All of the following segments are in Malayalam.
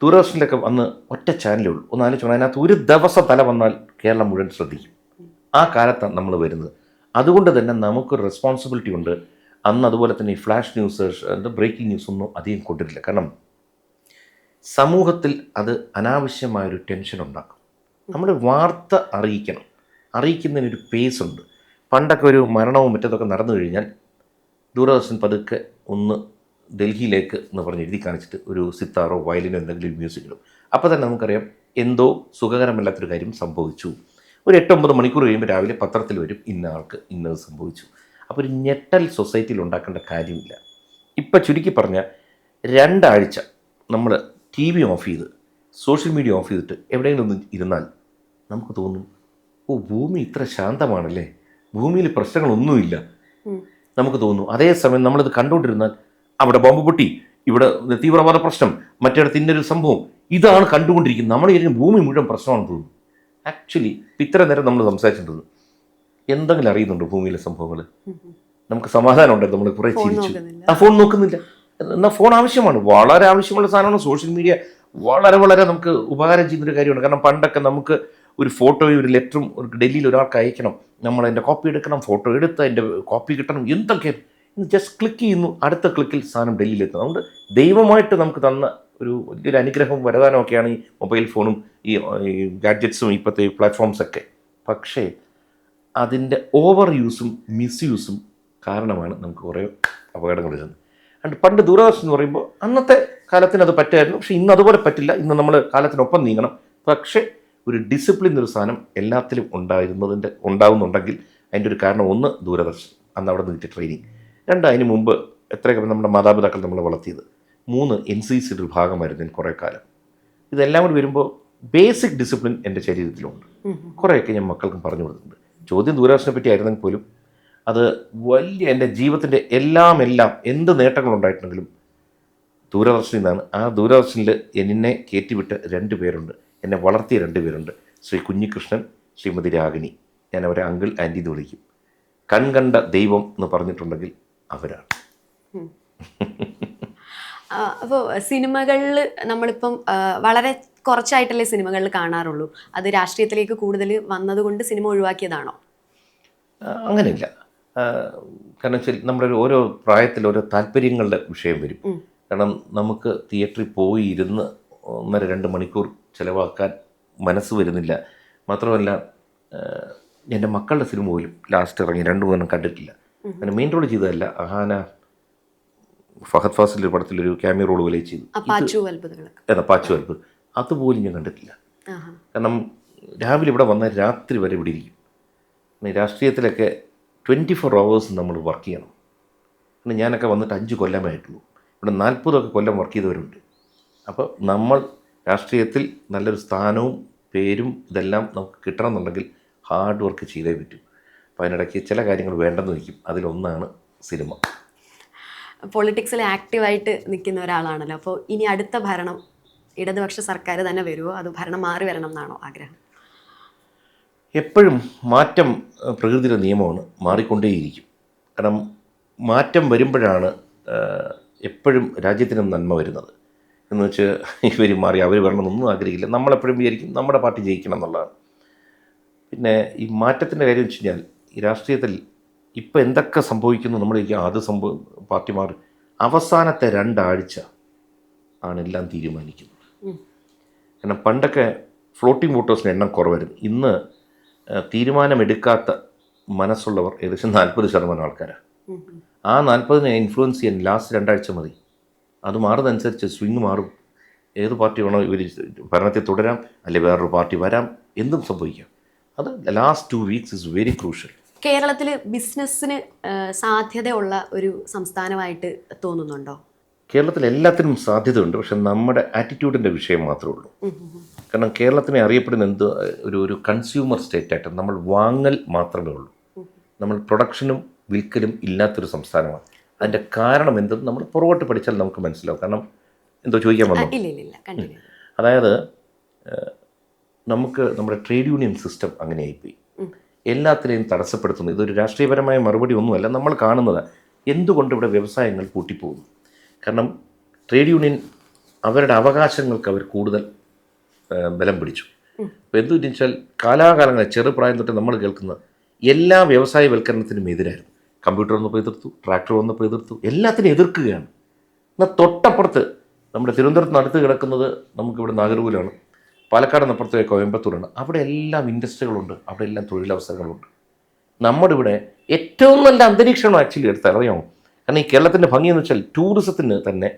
ദൂരദർശനിലൊക്കെ വന്ന് ഒറ്റ ചാനലേ ഉള്ളൂ. ഒന്ന് ആലോചിച്ചോണം, അതിനകത്ത് ഒരു ദിവസം തല വന്നാൽ കേരളം മുഴുവൻ ശ്രദ്ധിക്കും. ആ കാലത്താണ് നമ്മൾ വരുന്നത്. അതുകൊണ്ട് തന്നെ നമുക്കൊരു റെസ്പോൺസിബിലിറ്റി ഉണ്ട്. അന്ന് അതുപോലെ തന്നെ ഈ ഫ്ലാഷ് ന്യൂസ്, ബ്രേക്കിംഗ് ന്യൂസ് ഒന്നും അധികം കൊണ്ടിരില്ല. കാരണം സമൂഹത്തിൽ അത് അനാവശ്യമായൊരു ടെൻഷൻ ഉണ്ടാക്കും. നമ്മൾ വാർത്ത അറിയിക്കണം, അറിയിക്കുന്നതിനൊരു പേസ് ഉണ്ട്. പണ്ടൊക്കെ ഒരു മരണവും മറ്റതൊക്കെ നടന്നു കഴിഞ്ഞാൽ ദൂരദർശൻ പതുക്കെ ഒന്ന് ഡൽഹിയിലേക്ക് എന്ന് പറഞ്ഞ് എഴുതി കാണിച്ചിട്ട് ഒരു സിത്താറോ വയലിനോ എന്തെങ്കിലും ഒരു മ്യൂസിക് ഇടും. അപ്പോൾ തന്നെ നമുക്കറിയാം എന്തോ സുഖകരമല്ലാത്തൊരു കാര്യം സംഭവിച്ചു. ഒരു 8-9 മണിക്കൂർ കഴിയുമ്പോൾ രാവിലെ പത്രത്തിൽ വരും, ഇന്ന ആൾക്ക് ഇന്നത് സംഭവിച്ചു. അപ്പോൾ ഒരു ഞെട്ടൽ സൊസൈറ്റിയിൽ ഉണ്ടാക്കേണ്ട കാര്യമില്ല. ഇപ്പം ചുരുക്കി പറഞ്ഞാൽ 2 ആഴ്ച നമ്മൾ ടി വി ഓഫ് ചെയ്ത് സോഷ്യൽ മീഡിയ ഓഫ് ചെയ്തിട്ട് എവിടെയെങ്കിലും ഒന്ന് ഇരുന്നാൽ നമുക്ക് തോന്നും, ഓ ഭൂമി ഇത്ര ശാന്തമാണല്ലേ, ഭൂമിയിൽ പ്രശ്നങ്ങളൊന്നുമില്ല നമുക്ക് തോന്നുന്നു. അതേസമയം നമ്മളിത് കണ്ടുകൊണ്ടിരുന്നാൽ അവിടെ ബോംബ് പൊട്ടി, ഇവിടെ തീവ്രവാദ പ്രശ്നം, മറ്റിടത്ത് ഇന്നൊരു സംഭവം, ഇതാണ് കണ്ടുകൊണ്ടിരിക്കുന്നത്. നമ്മൾ ഇതിന് ഭൂമി മുഴുവൻ പ്രശ്നമാണെന്ന് തോന്നുന്നു. ആക്ച്വലി ഇത്ര നേരം നമ്മൾ സംസാരിച്ചിട്ടുണ്ട്, എന്തെങ്കിലും അറിയുന്നുണ്ടോ ഭൂമിയിലെ സംഭവങ്ങൾ? നമുക്ക് സമാധാനം ഉണ്ടായിരുന്നു, നമ്മൾ കുറേ ചിരിച്ചു. ആ ഫോൺ നോക്കുന്നില്ല. എന്നാൽ ഫോൺ ആവശ്യമാണ്, വളരെ ആവശ്യമുള്ള സാധനമാണ്. സോഷ്യൽ മീഡിയ വളരെ വളരെ നമുക്ക് ഉപകാരം ചെയ്യുന്നൊരു കാര്യമാണ്. കാരണം പണ്ടൊക്കെ നമുക്ക് ഒരു ഫോട്ടോയും ഒരു ലെറ്ററും ഡൽഹിയിൽ ഒരാൾക്ക് അയക്കണം, നമ്മൾ അതിൻ്റെ കോപ്പി എടുക്കണം, ഫോട്ടോ എടുത്ത് അതിൻ്റെ കോപ്പി കിട്ടണം, എന്തൊക്കെ. ജസ്റ്റ് ക്ലിക്ക് ചെയ്യുന്നു, അടുത്ത ക്ലിക്കിൽ സാധനം ഡൽഹിയിലെത്തും. അതുകൊണ്ട് ദൈവമായിട്ട് നമുക്ക് തന്ന ഒരു വലിയൊരു അനുഗ്രഹവും വരദാനമൊക്കെയാണ് ഈ മൊബൈൽ ഫോണും ഈ ഗാഡ്ജറ്റ്സും ഇപ്പോഴത്തെ പ്ലാറ്റ്ഫോംസൊക്കെ. പക്ഷേ അതിൻ്റെ ഓവർ യൂസും മിസ്യൂസും കാരണമാണ് നമുക്ക് കുറേ അപകടങ്ങൾ വരുന്നത്. അതുകൊണ്ട് പണ്ട് ദൂരദർശൻ എന്ന് പറയുമ്പോൾ അന്നത്തെ കാലത്തിന് അത് പറ്റുമായിരുന്നു. പക്ഷേ ഇന്ന് അതുപോലെ പറ്റില്ല. ഇന്ന് നമ്മൾ കാലത്തിനൊപ്പം നീങ്ങണം. പക്ഷേ ഒരു ഡിസിപ്ലിൻ ഒരു സാധനം എല്ലാത്തിലും ഉണ്ടാവുന്നുണ്ടെങ്കിൽ അതിൻ്റെ ഒരു കാരണം, 1 ദൂരദർശൻ, അന്ന് അവിടെ നിന്ന് കിട്ടിയ ട്രെയിനിങ്. 2 അതിന് മുമ്പ് എത്രയൊക്കെ നമ്മുടെ മാതാപിതാക്കൾ നമ്മളെ വളർത്തിയത്. 3 NCC ഒരു ഭാഗമായിരുന്നു കുറേ കാലം. ഇതെല്ലാം കൂടി വരുമ്പോൾ ബേസിക് ഡിസിപ്ലിൻ എൻ്റെ ശരീരത്തിലുണ്ട്. കുറേയൊക്കെ ഞാൻ മക്കൾക്കും പറഞ്ഞു കൊടുത്തിട്ടുണ്ട്. ചോദ്യം ദൂരദർശനെ പറ്റി ആയിരുന്നെങ്കിൽ പോലും അത് വലിയ എൻ്റെ ജീവിതത്തിൻ്റെ എല്ലാം എന്ത് നേട്ടങ്ങളുണ്ടായിട്ടുണ്ടെങ്കിലും ദൂരദർശനിൽ നിന്നാണ്. ആ ദൂരദർശനിൽ എന്നെ കയറ്റിവിട്ട 2 പേരുണ്ട്, എന്നെ വളർത്തിയ 2 പേരുണ്ട്. ശ്രീ കുഞ്ഞികൃഷ്ണൻ, ശ്രീമതി രാഗിണി. ഞാൻ അവരെ അങ്കിൾ ആൻറ്റി എന്ന് വിളിക്കും. കൺകണ്ട ദൈവം എന്ന് പറഞ്ഞിട്ടുണ്ടെങ്കിൽ അവരാണ്. അപ്പോൾ സിനിമകളിൽ നമ്മളിപ്പം വളരെ കുറച്ചായിട്ടല്ലേ സിനിമകളിൽ കാണാറുള്ളൂ. അത് രാഷ്ട്രീയത്തിലേക്ക് കൂടുതൽ വന്നതുകൊണ്ട് സിനിമ ഒഴിവാക്കിയതാണോ? അങ്ങനെയില്ല. കാരണം വെച്ചാൽ നമ്മുടെ ഓരോ പ്രായത്തിൽ ഓരോ താല്പര്യങ്ങളുടെ വിഷയം വരും. കാരണം നമുക്ക് തിയേറ്ററിൽ പോയി ഇരുന്ന് 1.5-2 മണിക്കൂർ ചിലവാക്കാൻ മനസ്സ് വരുന്നില്ല. മാത്രമല്ല എൻ്റെ മക്കളുടെ സിനിമ പോലും ലാസ്റ്റ് ഇറങ്ങി 2-3 കണ്ടിട്ടില്ല. അങ്ങനെ മെയിൻ റോൾ ചെയ്തതല്ല, അഹാന ഫഹദ് ഫാസിലിൻ്റെ പടത്തിലൊരു ക്യാമിയോ റോൾ പോലെ ചെയ്തു, പാച്ചു അത്ഭുത്, അതുപോലും ഞാൻ കണ്ടിട്ടില്ല. കാരണം രാവിലെ ഇവിടെ വന്നാൽ രാത്രി വരെ ഇവിടെ ഇരിക്കും. രാഷ്ട്രീയത്തിലൊക്കെ 24 hours നമ്മൾ വർക്ക് ചെയ്യണം. പിന്നെ ഞാനൊക്കെ വന്നിട്ട് 5 കൊല്ലമായിട്ടുള്ളൂ. ഇവിടെ 40 കൊല്ലം വർക്ക് ചെയ്തവരുണ്ട്. അപ്പോൾ നമ്മൾ രാഷ്ട്രീയത്തിൽ നല്ലൊരു സ്ഥാനവും പേരും ഇതെല്ലാം നമുക്ക് കിട്ടണമെന്നുണ്ടെങ്കിൽ ഹാർഡ് വർക്ക് ചെയ്തേ പറ്റൂ. അപ്പോൾ അതിനിടയ്ക്ക് ചില കാര്യങ്ങൾ വേണ്ടെന്ന് വയ്ക്കും. അതിലൊന്നാണ് സിനിമ. പൊളിറ്റിക്സിൽ ആക്റ്റീവായിട്ട് നിൽക്കുന്ന ഒരാളാണല്ലോ. അപ്പോൾ ഇനി അടുത്ത ഭരണം ഇടതുപക്ഷ സർക്കാർ തന്നെ വരുമോ, അത് ഭരണം മാറി വരണം എന്നാണോ ആഗ്രഹം? എപ്പോഴും മാറ്റം പ്രകൃതിയുടെ നിയമമാണ്, മാറിക്കൊണ്ടേയിരിക്കും. കാരണം മാറ്റം വരുമ്പോഴാണ് എപ്പോഴും രാജ്യത്തിനും നന്മ വരുന്നത്. എന്ന് വെച്ച് ഇവർ മാറി അവർ വരണമെന്നൊന്നും ആഗ്രഹിക്കില്ല. നമ്മളെപ്പോഴും വിചാരിക്കും നമ്മുടെ പാർട്ടി ജയിക്കണം എന്നുള്ളതാണ്. പിന്നെ ഈ മാറ്റത്തിൻ്റെ കാര്യം വെച്ച് കഴിഞ്ഞാൽ ഈ രാഷ്ട്രീയത്തിൽ ഇപ്പോൾ എന്തൊക്കെ സംഭവിക്കുന്നു നമ്മൾ അത് പാർട്ടി മാറി അവസാനത്തെ 2 ആഴ്ച ആണ് എല്ലാം തീരുമാനിക്കുന്നത്. കാരണം പണ്ടൊക്കെ ഫ്ലോട്ടിംഗ് വോട്ടേഴ്സിന് എണ്ണം കുറവായിരുന്നു. ഇന്ന് തീരുമാനമെടുക്കാത്ത മനസ്സുള്ളവർ ഏകദേശം 40% ആൾക്കാരാണ്. ആ 40 ഇൻഫ്ലുവൻസ് ചെയ്യാൻ ലാസ്റ്റ് 2 ആഴ്ച മതി. അത് മാറുന്നതനുസരിച്ച് സ്വിങ് മാറും. ഏത് പാർട്ടി വേണോ ഇവർ ഭരണത്തിൽ തുടരാം, അല്ലെങ്കിൽ വേറൊരു പാർട്ടി വരാം, എന്തും സംഭവിക്കാം. അത് last 2 weeks is very crucial. കേരളത്തിൽ ബിസിനസ്സിന് സാധ്യതയുള്ള ഒരു സംസ്ഥാനമായിട്ട് തോന്നുന്നുണ്ടോ? കേരളത്തിൽ എല്ലാത്തിനും സാധ്യതയുണ്ട്. പക്ഷെ നമ്മുടെ ആറ്റിറ്റ്യൂഡിൻ്റെ വിഷയം മാത്രമേ ഉള്ളൂ. കാരണം കേരളത്തിനെ അറിയപ്പെടുന്ന ഒരു കൺസ്യൂമർ സ്റ്റേറ്റായിട്ട് നമ്മൾ വാങ്ങൽ മാത്രമേ ഉള്ളൂ. നമ്മൾ പ്രൊഡക്ഷനും വിൽക്കലും ഇല്ലാത്തൊരു സംസ്ഥാനമാണ്. അതിൻ്റെ കാരണം എന്തെന്ന് നമ്മൾ പുറകോട്ട് പഠിച്ചാൽ നമുക്ക് മനസ്സിലാവും. കാരണം എന്തോ ചോദിക്കാൻ വന്നു. അതായത് നമുക്ക് നമ്മുടെ ട്രേഡ് യൂണിയൻ സിസ്റ്റം അങ്ങനെയായിപ്പോയി. എല്ലാത്തിനെയും തടസ്സപ്പെടുത്തുന്നു. ഇതൊരു രാഷ്ട്രീയപരമായ മറുപടി ഒന്നുമല്ല, നമ്മൾ കാണുന്നത് എന്തുകൊണ്ട് ഇവിടെ വ്യവസായങ്ങൾ പൂട്ടിപ്പോകുന്നു. കാരണം ട്രേഡ് യൂണിയൻ അവരുടെ അവകാശങ്ങൾക്ക് അവർ കൂടുതൽ ബലം പിടിച്ചു. അപ്പോൾ എന്തെന്ന് വെച്ചാൽ കാലാകാലങ്ങളിൽ ചെറുപ്രായം തൊട്ട് നമ്മൾ കേൾക്കുന്ന എല്ലാ വ്യവസായവൽക്കരണത്തിനും എതിരായിരുന്നു. കമ്പ്യൂട്ടർ വന്നപ്പോൾ എതിർത്തു, ട്രാക്ടർ വന്നപ്പോൾ എതിർത്തു, എല്ലാത്തിനും എതിർക്കുകയാണ്. എന്നാൽ തൊട്ടപ്പുറത്ത് നമ്മുടെ തിരുവനന്തപുരത്ത് അടുത്ത് കിടക്കുന്നത് നമുക്കിവിടെ നാഗർകോവിലാണ്, പാലക്കാട് അപ്പുറത്ത് കോയമ്പത്തൂരാണ്. അവിടെ എല്ലാം ഇൻഡസ്ട്രികളുണ്ട്, അവിടെ എല്ലാം തൊഴിലവസരങ്ങളുണ്ട്. നമ്മുടെ ഇവിടെ ഏറ്റവും നല്ല അന്തരീക്ഷമാണ് ആക്ച്വലി എടുത്ത് അറിയാമോ? കാരണം ഈ കേരളത്തിൻ്റെ ഭംഗിയെന്ന് വെച്ചാൽ ടൂറിസത്തിന് തന്നെ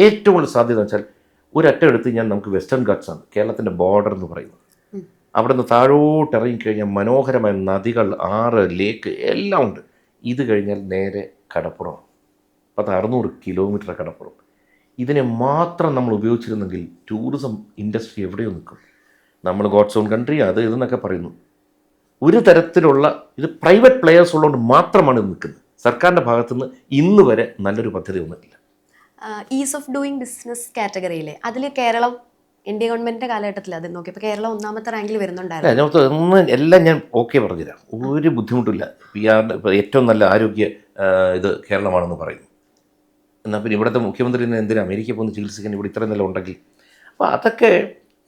ഏറ്റവും കൂടുതൽ സാധ്യത എന്ന് വെച്ചാൽ ഒരറ്റം എടുത്ത് ഞാൻ നമുക്ക് വെസ്റ്റേൺ ഘാട്ട്സാണ് കേരളത്തിൻ്റെ ബോർഡർ എന്ന് പറയുന്നത്. അവിടെ നിന്ന് താഴോട്ട് ഇറങ്ങിക്കഴിഞ്ഞാൽ മനോഹരമായ നദികൾ, ആറ്, ലേക്ക് എല്ലാം ഉണ്ട്. ഇത് കഴിഞ്ഞാൽ നേരെ കടപ്പുറം, 600 കിലോമീറ്റർ കടപ്പുറം. ഇതിനെ മാത്രം നമ്മൾ ഉപയോഗിച്ചിരുന്നെങ്കിൽ ടൂറിസം ഇൻഡസ്ട്രി എവിടെയോ നിൽക്കും. നമ്മൾ ഗോഡ്സ് ഓൺ കൺട്രി അത് ഇതെന്നൊക്കെ പറയുന്നു. ഒരു തരത്തിലുള്ള ഇത് പ്രൈവറ്റ് പ്ലെയേഴ്സ് ഉള്ളതുകൊണ്ട് മാത്രമാണ് ഇത് നിൽക്കുന്നത്. സർക്കാരിൻ്റെ ഭാഗത്തുനിന്ന് ഇന്ന് വരെ നല്ലൊരു പദ്ധതി വന്നിട്ടില്ല. ഈസ് ഓഫ് ഡൂയിങ് ബിസിനസ് കാറ്റഗറിയിലെ അതിൽ കേരളം ഇന്ത്യ ഗവൺമെൻറ്റിൻ്റെ കാലഘട്ടത്തിൽ അത് നോക്കിയപ്പോൾ കേരളം 1ാമത്തെ റാങ്കിൽ വരുന്നുണ്ടായിരുന്നു. എല്ലാം ഞാൻ ഓക്കെ പറഞ്ഞുതരാം, ഒരു ബുദ്ധിമുട്ടില്ല. ഇപ്പോൾ ഏറ്റവും നല്ല ആരോഗ്യ ഇത് കേരളമാണെന്ന് പറയുന്നു. എന്നാൽ പിന്നെ ഇവിടുത്തെ മുഖ്യമന്ത്രി എന്തിനാ അമേരിക്കയിൽ പോകുന്ന ചികിത്സിക്കാൻ ഇവിടെ ഇത്രയും നല്ല ഉണ്ടെങ്കിൽ? അപ്പോൾ അതൊക്കെ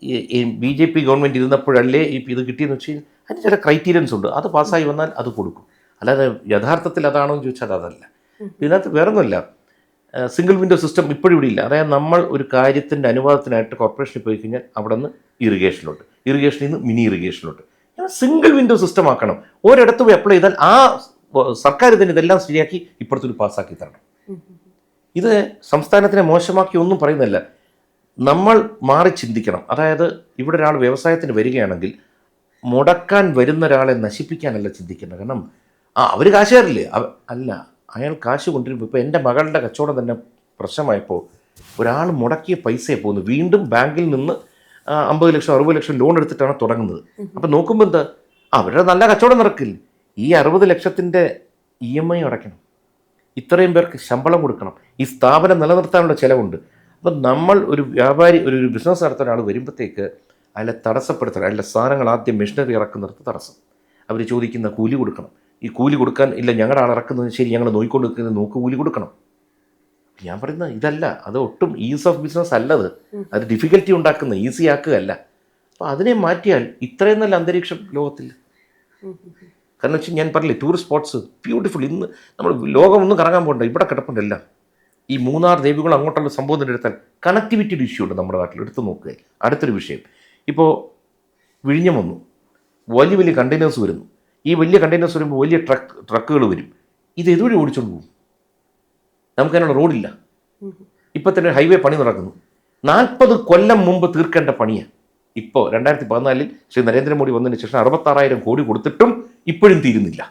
ഈ BJP ഗവൺമെൻറ് ഇരുന്നപ്പോഴല്ലേ ഇത് കിട്ടിയെന്ന് വെച്ച് കഴിഞ്ഞാൽ അതിന് ചില ക്രൈറ്റീരിയൻസ് ഉണ്ട്. അത് പാസ്സായി വന്നാൽ അത് കൊടുക്കും. അല്ലാതെ യഥാർത്ഥത്തിൽ അതാണോ എന്ന് ചോദിച്ചാൽ അതല്ല. ഇതിനകത്ത് വേറൊന്നുമില്ല, സിംഗിൾ വിൻഡോ സിസ്റ്റം ഇപ്പോഴും ഇവിടെ ഇല്ല. അതായത് നമ്മൾ ഒരു കാര്യത്തിൻ്റെ അനുവാദത്തിനായിട്ട് കോർപ്പറേഷനിൽ പോയി കഴിഞ്ഞാൽ അവിടെ നിന്ന് ഇറിഗേഷനിലോട്ട്, ഇറിഗേഷനിൽ നിന്ന് മിനി ഇറിഗേഷനിലോട്ട് സിംഗിൾ വിൻഡോ സിസ്റ്റം ആക്കണം. ഒരിടത്ത് പോയി അപ്ലൈ ചെയ്താൽ ആ സർക്കാർ തന്നെ ഇതെല്ലാം ശരിയാക്കി ഇപ്പുറത്തൊരു പാസ്സാക്കി തരണം. ഇത് സംസ്ഥാനത്തിനെ മോശമാക്കി ഒന്നും പറയുന്നില്ല. നമ്മൾ മാറി ചിന്തിക്കണം. അതായത് ഇവിടെ ഒരാൾ വ്യവസായത്തിന് വരികയാണെങ്കിൽ മുടക്കാൻ വരുന്ന ഒരാളെ നശിപ്പിക്കാനല്ല ചിന്തിക്കുന്നത്. കാരണം അവർ കാശുകാരില്ലേ? അല്ല, അയാൾ കാശ് കൊണ്ടുവരുമ്പോൾ ഇപ്പോൾ എൻ്റെ മകളുടെ കച്ചവടം തന്നെ പ്രശ്നമായപ്പോൾ ഒരാൾ മുടക്കിയ പൈസയെ പോകുന്നു, വീണ്ടും ബാങ്കിൽ നിന്ന് 50 ലക്ഷം 60 ലക്ഷം ലോൺ എടുത്തിട്ടാണ് തുടങ്ങുന്നത്. അപ്പം നോക്കുമ്പോൾ എന്താ, അവരുടെ നല്ല കച്ചവടം നടക്കില്ല. ഈ 60 ലക്ഷത്തിൻ്റെ EMI അടയ്ക്കണം, ഇത്രയും പേർക്ക് ശമ്പളം കൊടുക്കണം, ഈ സ്ഥാപനം നിലനിർത്താനുള്ള ചിലവുണ്ട്. അപ്പം നമ്മൾ ഒരു വ്യാപാരി ഒരു ബിസിനസ് നടത്തുന്ന ഒരാൾ വരുമ്പോഴത്തേക്ക് അയാളെ തടസ്സപ്പെടുത്തണം. അയാളുടെ സാധനങ്ങൾ ആദ്യം മെഷീനറി ഇറക്കുന്നിടത്ത് തടസ്സം, അവർ ചോദിക്കുന്ന കൂലി കൊടുക്കണം. ഈ കൂലി കൊടുക്കാൻ ഇല്ല, ഞങ്ങളുടെ ആൾ ഇറക്കുന്നത് ശരി, ഞങ്ങൾ നോക്കിക്കൊണ്ട് നിൽക്കുന്നത് നോക്ക് കൂലി കൊടുക്കണം. ഞാൻ പറയുന്നത് ഇതല്ല, അത് ഒട്ടും ഈസ് ഓഫ് ബിസിനസ് അല്ലത്, അത് ഡിഫിക്കൽറ്റി ഉണ്ടാക്കുന്ന, ഈസി ആക്കുകയല്ല. അപ്പോൾ അതിനെ മാറ്റിയാൽ ഇത്രയും നല്ല അന്തരീക്ഷം ലോകത്തില്ല. കാരണം വെച്ചാൽ ഞാൻ പറഞ്ഞില്ലേ, ടൂറിസ്റ്റ് സ്പോട്ട്സ് ബ്യൂട്ടിഫുൾ. ഇന്ന് നമ്മൾ ലോകം ഒന്നും കറങ്ങാൻ പോകണ്ട, ഇവിടെ കിടപ്പുണ്ടല്ല. ഈ മൂന്നാർ ദേവികുളം അങ്ങോട്ടുള്ള സംഭവത്തിൻ്റെ എടുത്താൽ കണക്ടിവിറ്റിയുടെ ഇഷ്യൂ ഉണ്ട് നമ്മുടെ നാട്ടിൽ. എടുത്ത് നോക്കുക. അടുത്തൊരു വിഷയം, ഇപ്പോൾ വിഴിഞ്ഞം വന്നു, വലിയ വലിയ കണ്ടെയ്നേഴ്സ് വരുന്നു. ഈ വലിയ കണ്ടെയ്നേഴ്സ് വരുമ്പോൾ വലിയ ട്രക്കുകൾ വരും. ഇത് ഇതുവഴി ഓടിച്ചുകൊണ്ട് പോകും, നമുക്കതിനുള്ള റോഡില്ല. ഇപ്പം തന്നെ ഹൈവേ പണി നടക്കുന്നു. 40 കൊല്ലം മുമ്പ് തീർക്കേണ്ട പണിയാണ് ഇപ്പോൾ 2014 ശ്രീ നരേന്ദ്രമോദി വന്നതിന് ശേഷം 66,000 കോടി കൊടുത്തിട്ടും ഇപ്പോഴും തീരുന്നില്ല.